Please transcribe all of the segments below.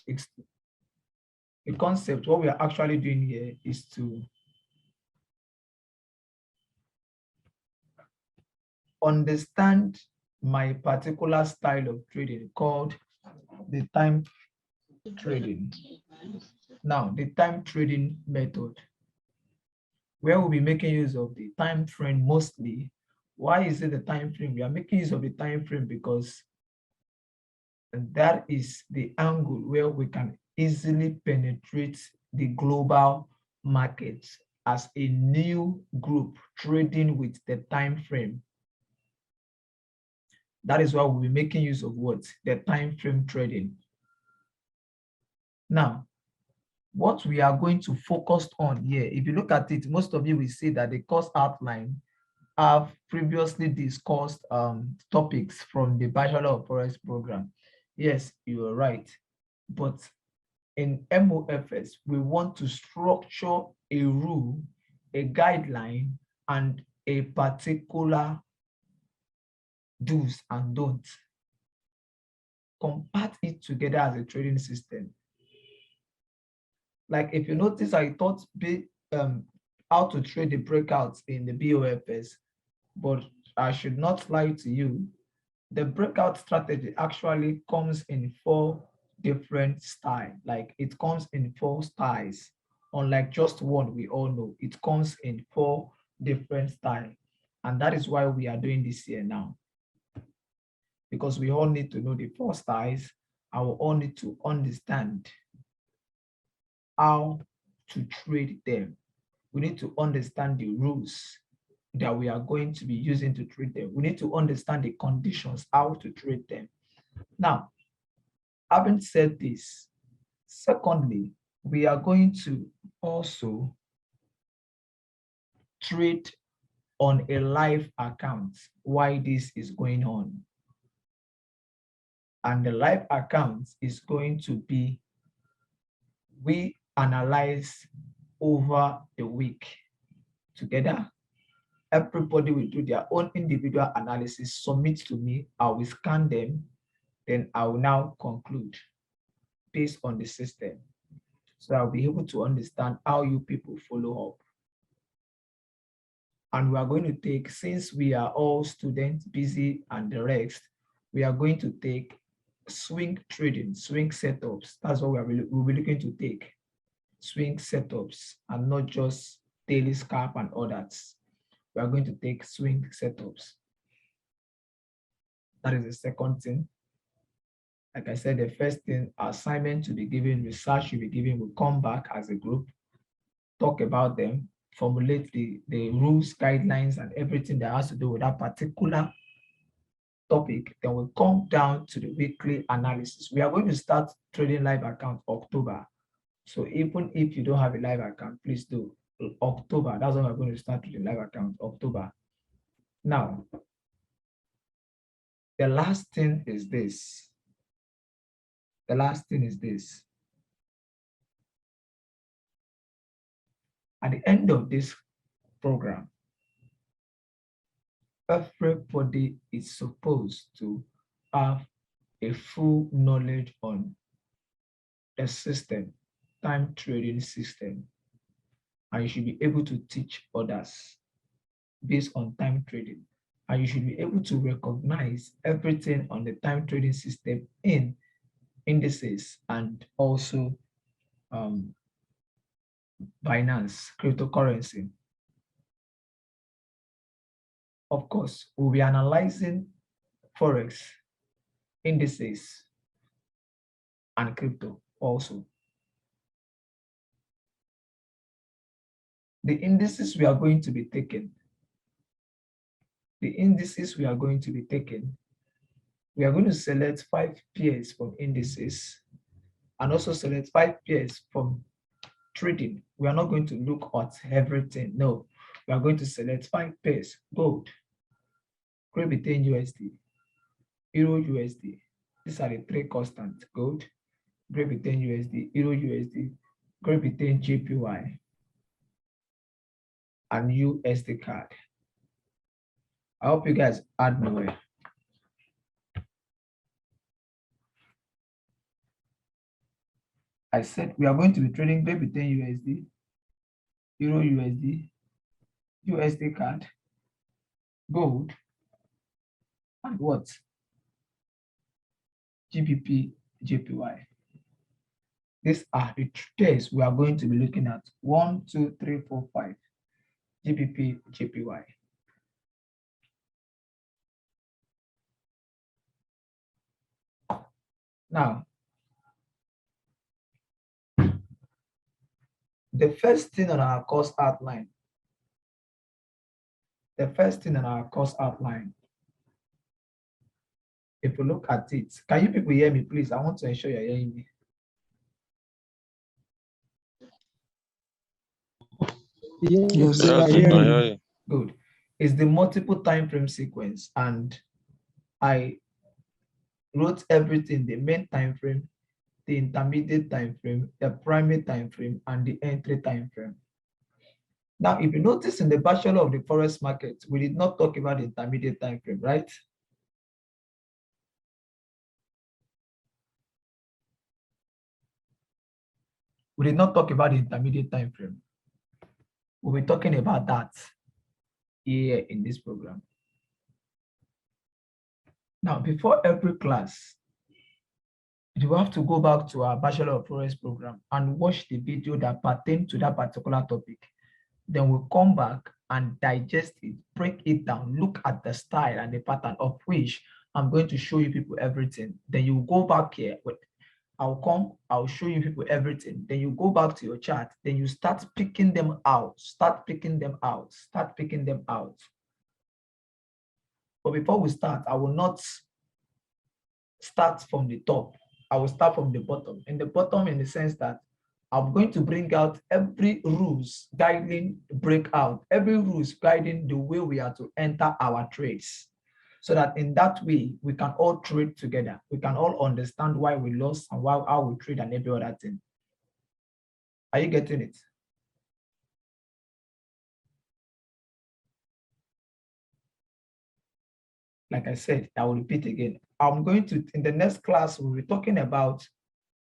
It's the concept. What we are actually doing here is to understand my particular style of trading called the time trading. Now, the time trading method, where we'll be making use of the time frame mostly. Why is it the time frame? We are making use of the time frame because that is the angle where we can easily penetrate the global market as a new group trading with the time frame. That is why we'll be making use of what? The time frame trading. Now, what we are going to focus on here, if you look at it, most of you will see that the course outline have previously discussed topics from the Bachelor of Forex program. Yes, you are right. But in MOFS, we want to structure a rule, a guideline, and a particular do's and don'ts. Compact it together as a trading system. Like if you notice, I taught how to trade the breakouts in the BOFS, but I should not lie to you. The breakout strategy actually comes in 4 different styles. Like it comes in 4 styles. Unlike just one, we all know it comes in 4 different styles. And that is why we are doing this here now. Because we all need to know the 4 styles, and we all need to understand how to trade them. We need to understand the rules that we are going to be using to trade them. We need to understand the conditions, how to trade them. Now, having said this, secondly, we are going to also trade on a live account while this is going on. And the live account is going to be, we analyze over the week together. Everybody will do their own individual analysis, submit to me, I will scan them, then I will now conclude based on the system. So I'll be able to understand how you people follow up. And we are going to take, since we are all students, busy and the rest, we are going to take swing trading, swing setups. That's what we'll be looking to take. Swing setups and not just daily scalp and others. We are going to take swing setups. That is the second thing. Like I said, the first thing, assignment to be given, research you'll be given, will come back as a group, talk about them, formulate the rules, guidelines, and everything that has to do with that particular topic. Then we'll come down to the weekly analysis. We are going to start trading live account October. So even if you don't have a live account, please do. October, that's when we're going to start trading live account, October. Now, the last thing is this. The last thing is this. At the end of this program, everybody is supposed to have a full knowledge on the system, time trading system, and you should be able to teach others based on time trading. And you should be able to recognize everything on the time trading system in indices and also Binance, cryptocurrency. Of course, we'll be analyzing Forex, indices, and crypto also. The indices we are going to be taking, we are going to select 5 pairs from indices and also select 5 pairs from trading. We are not going to look at everything. No, we are going to select 5 pairs: gold, Great Britain USD, Euro USD. These are the 3 constants: gold, Great Britain USD, Euro USD, Great Britain JPY, and USD card. I hope you guys add nowhere. I said we are going to be trading baby 10 USD, Euro USD, USD card, gold, and what? GBP, JPY. These are the trades we are going to be looking at. 1, 2, 3, 4, 5. GBP, JPY. Now, the first thing on our course outline, if you look at it, can you people hear me, please? I want to ensure you're hearing me. Yes, I hear you. Good. It's the multiple time frame sequence, and I wrote everything: the main time frame, the intermediate time frame, the primary time frame, and the entry time frame. Now, if you notice in the Bachelor of the Forex Market, we did not talk about the intermediate time frame, right? We did not talk about the intermediate time frame. We'll be talking about that here in this program. Now, before every class, you have to go back to our Bachelor of Forex program and watch the video that pertains to that particular topic. Then we'll come back and digest it, break it down, look at the style and the pattern, of which I'm going to show you people everything. Then you go back here. I'll show you people everything. Then you go back to your chart. Then you start picking them out. But before we start, I will not start from the top. I will start from the bottom. In the bottom, in the sense that I'm going to bring out every rules guiding breakout, every rules guiding the way we are to enter our trades, so that in that way we can all trade together. We can all understand why we lost and how we trade and every other thing. Are you getting it? Like I said, I will repeat again. I'm going to, in the next class, we'll be talking about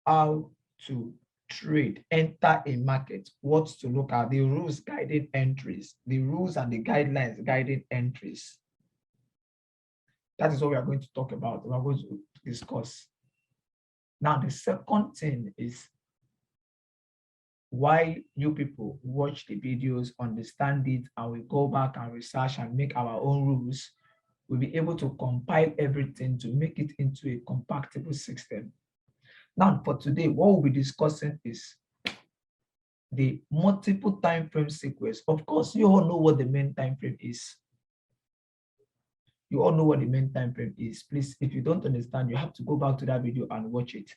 how to trade, enter a market, what to look at, the rules guiding entries, the rules and the guidelines guiding entries. That is what we are going to talk about. We are going to discuss. Now, the second thing is why you people watch the videos, understand it, and we go back and research and make our own rules. We'll be able to compile everything to make it into a compactable system. Now, for today, what we'll be discussing is the multiple time frame sequence. Of course, you all know what the main time frame is. You all know what the main time frame is. Please, if you don't understand, you have to go back to that video and watch it.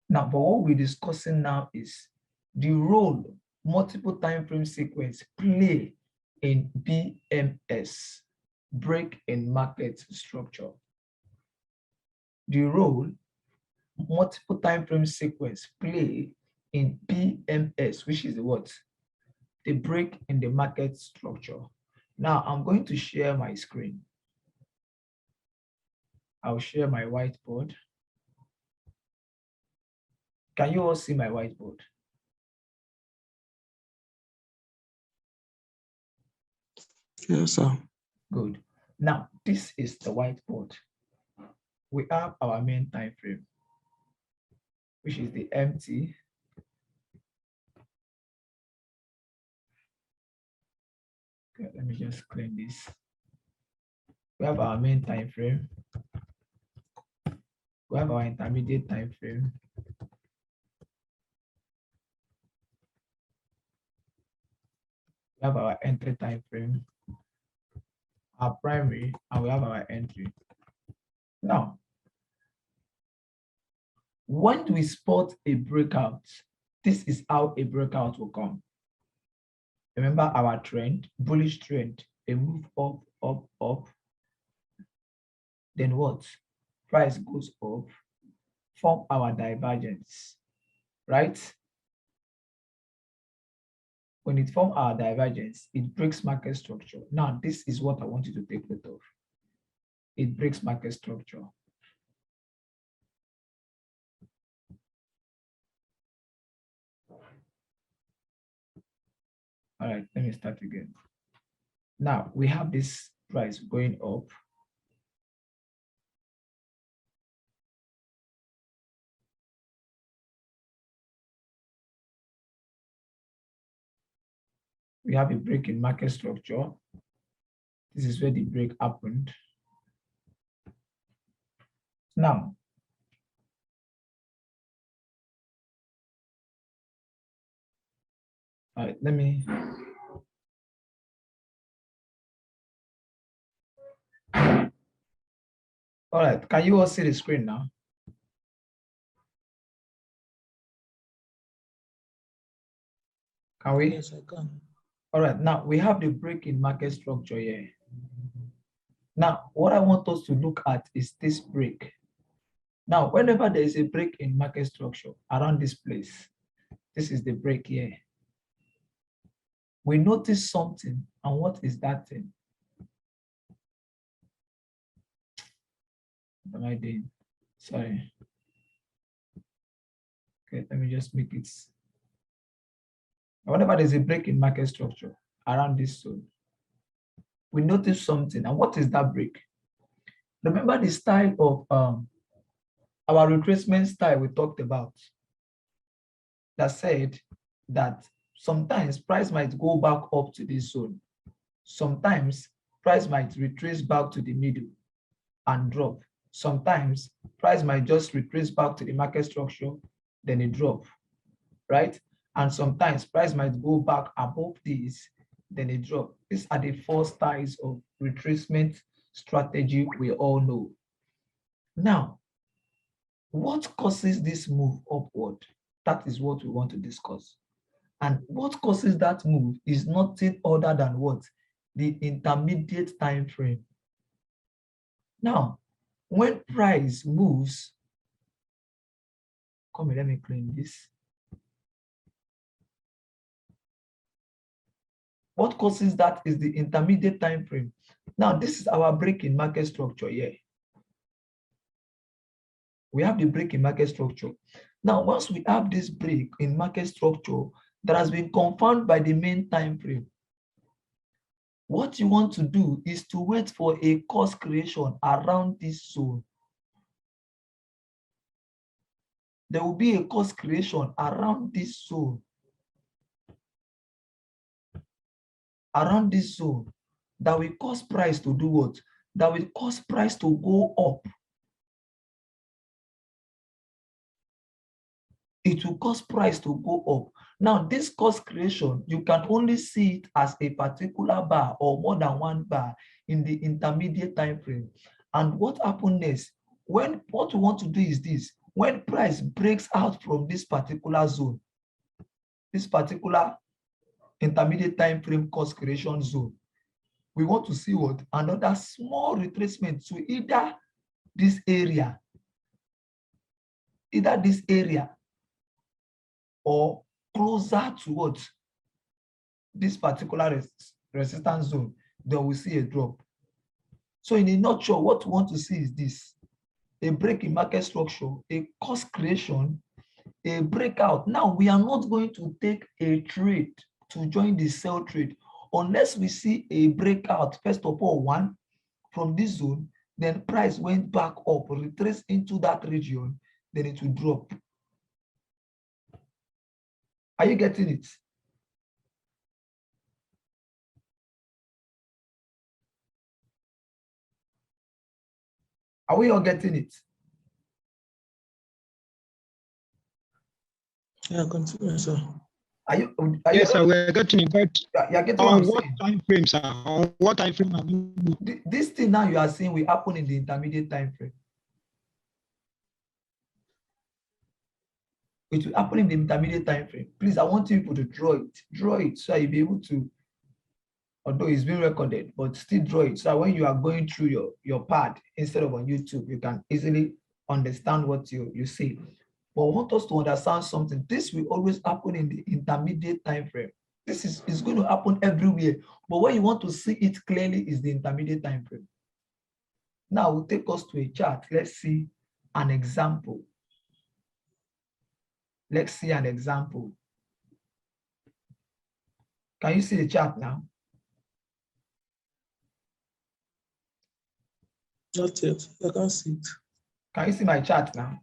Now, but what we're discussing now is the role multiple time frame sequence play in BMS, break in market structure. The role multiple time frame sequence play in BMS, which is the what? The break in the market structure. Now I'm going to share my screen. I'll share my whiteboard. Can you all see my whiteboard? Yes, sir. Good. Now this is the whiteboard. We have our main time frame, which is the MT. Okay, let me just clean this. We have our main time frame. We have our intermediate time frame. We have our entry time frame, our primary, and we have our entry. Now, when we spot a breakout, this is how a breakout will come. Remember our trend, bullish trend, a move up, up, up. Then what? Price goes up, form our divergence, right? When it forms our divergence, it breaks market structure. Now, this is what I want you to take note of. It breaks market structure. All right, let me start again. Now we have this price going up. We have a break in market structure. This is where the break happened. Now, all right, let me. All right, can you all see the screen now? Can we? Yes, I can. All right, now we have the break in market structure here. Now, what I want us to look at is this break. Now, whenever there is a break in market structure around this place, this is the break here. We notice something, and what is that thing? What am I doing? Sorry. Okay, let me just make it. Whenever there's a break in market structure around this zone, we notice something, and what is that break? Remember the style of our retracement style we talked about that said that sometimes price might go back up to this zone. Sometimes price might retrace back to the middle and drop. Sometimes price might just retrace back to the market structure, then it drop, right? And sometimes price might go back above this, then it drop. These are the 4 styles of retracement strategy we all know. Now, what causes this move upward? That is what we want to discuss. And what causes that move is nothing other than what? The intermediate time frame. Now, when price moves, come here, let me clean this. What causes that is the intermediate time frame. Now, this is our break in market structure here. We have the break in market structure. Now, once we have this break in market structure that has been confirmed by the main time frame, what you want to do is to wait for a cost creation around this zone. There will be a cost creation around this zone. Around this zone that will cause price to do what? That will cause price to go up. It will cause price to go up. Now, this cost creation, you can only see it as a particular bar or more than one bar in the intermediate time frame. And what happens next? What we want to do is this: when price breaks out from this particular zone, this particular intermediate time frame cost creation zone, we want to see what? Another small retracement to either this area or closer towards this particular resistance zone, then we see a drop. So in a nutshell, what we want to see is this: a break in market structure, a cost creation, a breakout. Now, we are not going to take a trade to join the sell trade unless we see a breakout, first of all, one, from this zone, then price went back up, retraced into that region, then it will drop. Are you getting it? Are we all getting it? Yeah, continue, sir. Yes, sir, we're getting it, but you're getting what I'm what saying? time frame, sir? On what time frame are we? This thing now you are seeing will happen in the intermediate time frame. It will happen in the intermediate time frame. Please, I want people to draw it so you'll be able to, although it's being recorded, but still draw it so that when you are going through your pad instead of on YouTube, you can easily understand what you see. But I want us to understand something. This will always happen in the intermediate time frame. This is going to happen everywhere. But where you want to see it clearly is the intermediate time frame. Now we'll take us to a chart. Let's see an example. Let's see an example. Can you see the chart now? Not yet. I can't see it. Can you see my chart now?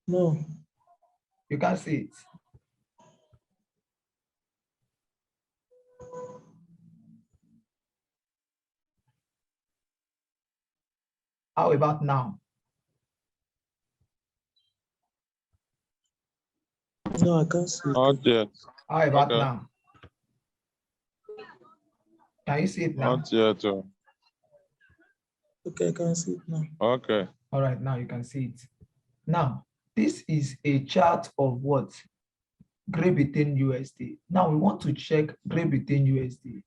No. You can't see it. How about now? No, I can't see it. Not yet. How about Okay. now? Can you see it now? Not yet. Okay, I can see it now. Okay. All right, now you can see it. Now, this is a chart of what? Great Britain USD. Now we want to check Great Britain USD.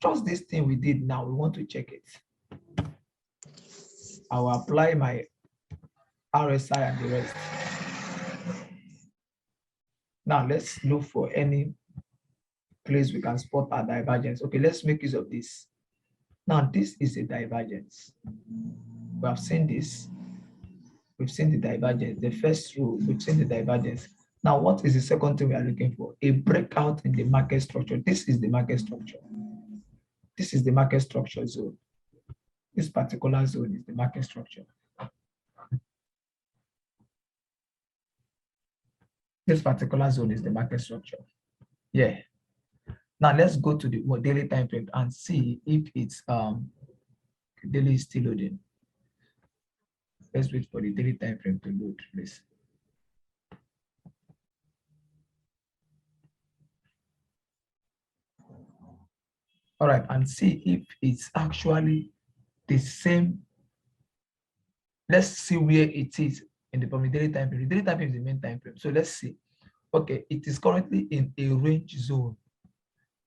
Just this thing we did now, we want to check it. I will apply my RSI and the rest. Now let's look for any place we can spot our divergence. Okay, let's make use of this. Now this is a divergence. We have seen this. We've seen the divergence. The first row, we've seen the divergence. Now, what is the second thing we are looking for? A breakout in the market structure. This is the market structure. This is the market structure zone. This particular zone is the market structure. This particular zone is the market structure. Yeah. Now let's go to the daily time frame and see if it's daily is still loading. Let's wait for the daily time frame to load, please. All right, and see if it's actually the same. Let's see where it is in the daily time frame. The daily time frame is the main time frame. So let's see. Okay, it is currently in a range zone,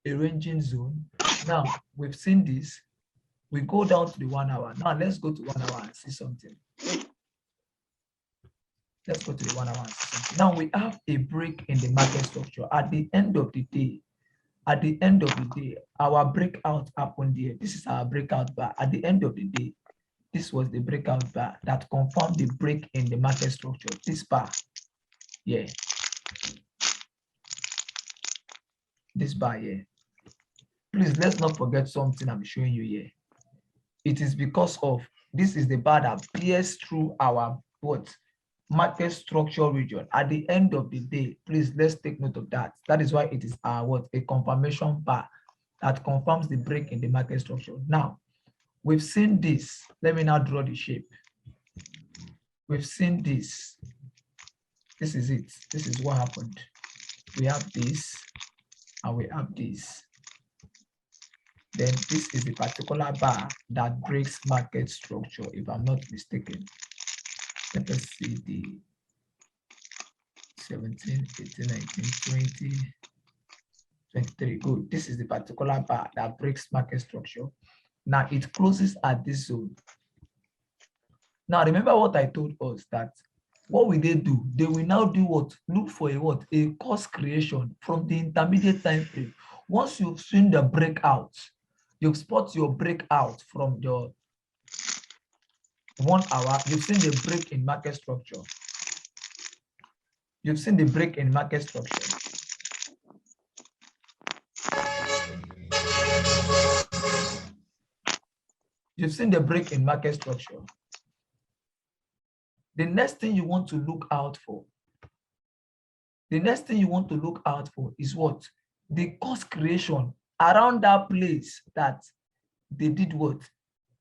a ranging zone. Now we've seen this. We go down to the 1 hour. Now let's go to 1 hour and see something. Let's go to the 1 hour and see something. Now we have a break in the market structure. At the end of the day, our breakout happened here. This is our breakout bar. At the end of the day, this was the breakout bar that confirmed the break in the market structure. This bar, yeah. This bar here. Please, let's not forget something I'm showing you here. It is because of, this is the bar that pierces through our what? Market structure region. At the end of the day, please, let's take note of that. That is why it is our what? A confirmation bar that confirms the break in the market structure. Now, we've seen this. Let me now draw the shape. We've seen this. This is it. This is what happened. We have this and we have this. Then this is the particular bar that breaks market structure, if I'm not mistaken. Let us see the 17, 18, 19, 20, 23. Good. This is the particular bar that breaks market structure. Now it closes at this zone. Now remember what I told us, that what will they do? They will now do what? Look for a what? A course creation from the intermediate time frame. Once you've seen the breakout, you've spot your breakout from your 1 hour. You've seen the break in market structure. You've seen the break in market structure. You've seen the break in market structure. The next thing you want to look out for, is what? The course creation around that place that they did what?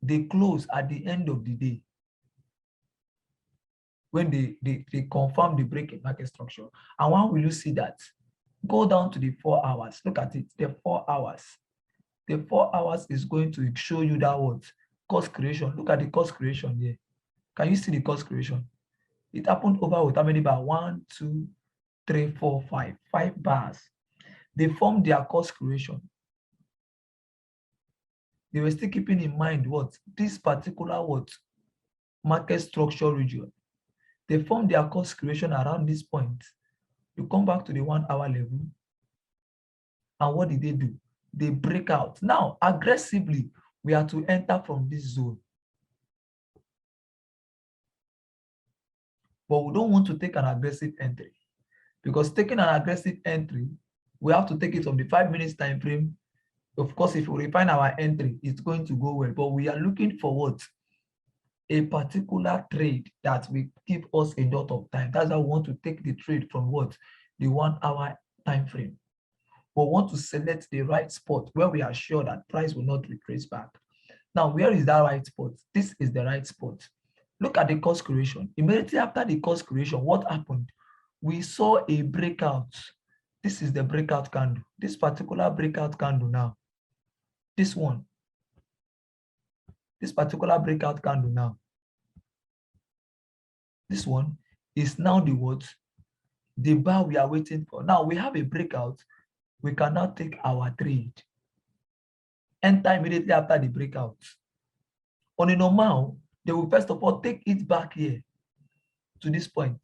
They close at the end of the day. When they confirm the break in market structure. And when will you see that? Go down to the 4 hours. Look at it, the 4 hours. The 4 hours is going to show you that what? Course creation. Look at the course creation here. Can you see the course creation? It happened over with how many bars? 1, 2, 3, 4, 5. 5 bars. They formed their course creation. They were still keeping in mind what? This particular what? Market structure region. They formed their course creation around this point. You come back to the 1 hour level. And what did they do? They break out. Now, aggressively, we are to enter from this zone. But we don't want to take an aggressive entry, because taking an aggressive entry we have to take it from the 5 minutes time frame. Of course, if we refine our entry, it's going to go well, but we are looking for what? A particular trade that will give us a lot of time. That's how we want to take the trade from what? The 1 hour time frame. We want to select the right spot where we are sure that price will not retrace back. Now, where is that right spot? This is the right spot. Look at the course creation. Immediately after the course creation, what happened? We saw a breakout. This is the breakout candle. This particular breakout candle now. This one. This particular breakout candle now. This one is now the what? The bar we are waiting for. Now we have a breakout. We can now take our trade. Enter immediately after the breakout. On a normal, they will first of all take it back here to this point.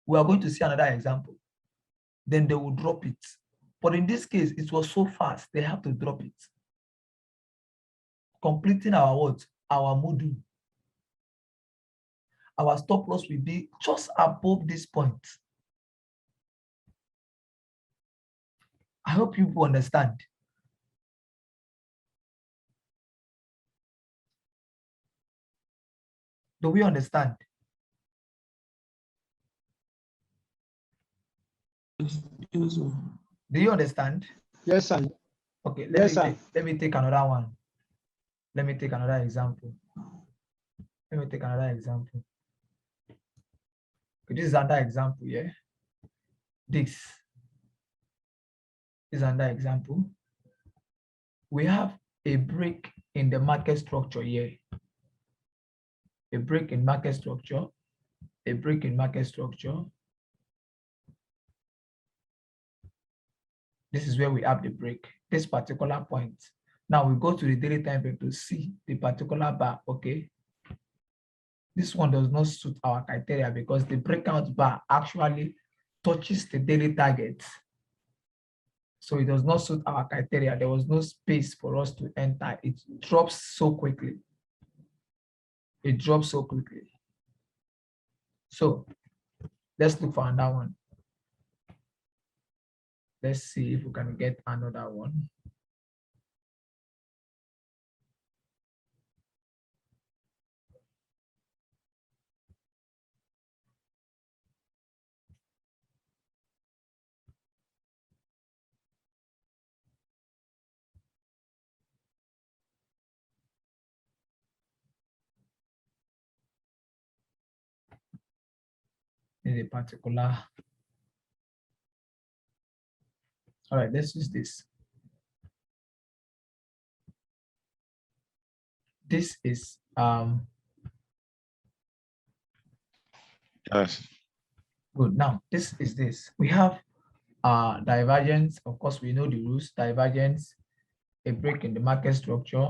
We are going to see another example. Then they will drop it. But in this case, it was so fast, they have to drop it. Completing our what? Our module. Our stop loss will be just above this point. I hope you understand. Do we understand? Yes, sir. Do you understand? Yes, sir. Okay, Yes, sir. let me take another one. Let me take another example. Let me take another example. Okay, this is another example, yeah. This is another example. We have a break in the market structure here. A break in market structure. A break in market structure. This is where we have the break, this particular point. Now we go to the daily time frame to see the particular bar, okay? This one does not suit our criteria because the breakout bar actually touches the daily target. So it does not suit our criteria. There was no space for us to enter. It drops so quickly. It drops so quickly. So let's look for another one. Let's see if we can get another one. In a particular. All right, let's use this. This is Yes. good. Now this is this. We have divergence. Of course, we know the rules. Divergence, a break in the market structure.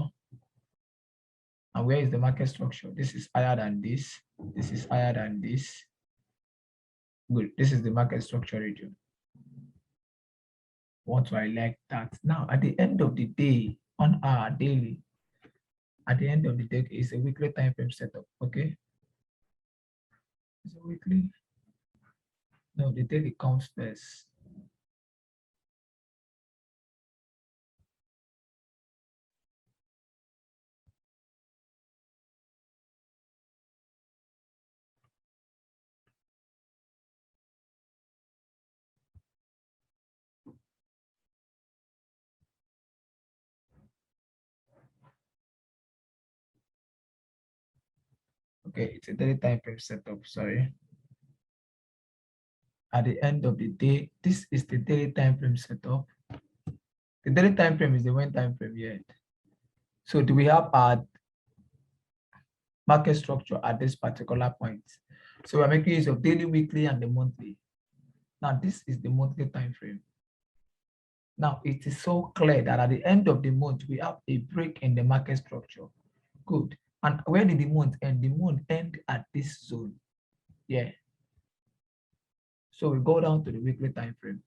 And where is the market structure? This is higher than this. This is higher than this. Good. This is the market structure region. What do I like that? Now, at the end of the day, on our daily, at the end of the day, it's a weekly time frame setup. Okay. It's a weekly. No, the daily comes first. Okay, it's a daily time frame setup. Sorry. At the end of the day, this is the daily time frame setup. The daily time frame is the one time frame yet. So do we have our market structure at this particular point? So we're making use of daily, weekly, and the monthly. Now this is the monthly time frame. Now it is so clear that at the end of the month, we have a break in the market structure. Good. And where did the month end? The month end at this zone. Yeah. So we go down to the weekly time frame.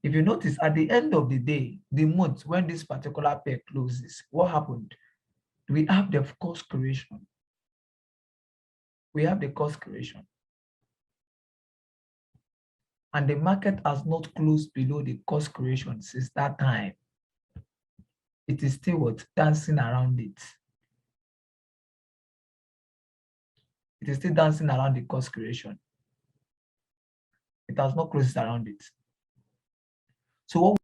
If you notice at the end of the day, the month when this particular pair closes, what happened? We have the course creation. We have the course creation. and the market has not closed below the cost correction since that time, it is still what? Dancing around it. It is still dancing around the cost correction. It has not closed around it. So what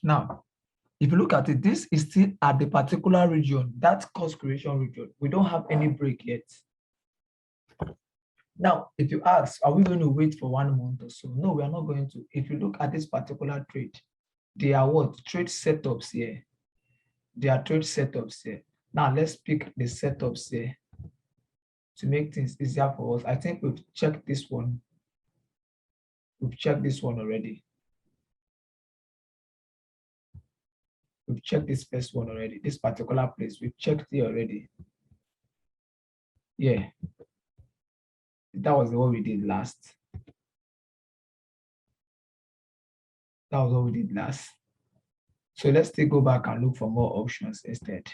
now, if you look at it, this is still at the particular region, that cost correction region. We don't have any break yet. Now, if you ask, are we going to wait for 1 month or so? No, we are not going to. If you look at this particular trade, they are what? Trade setups here. They are trade setups here. Now, let's pick the setups here to make things easier for us. I think we've checked this one. We've checked this one already. We've checked this first one already. This particular place, we've checked it already. Yeah. That was what we did last. That was what we did last. So let's still go back and look for more options instead.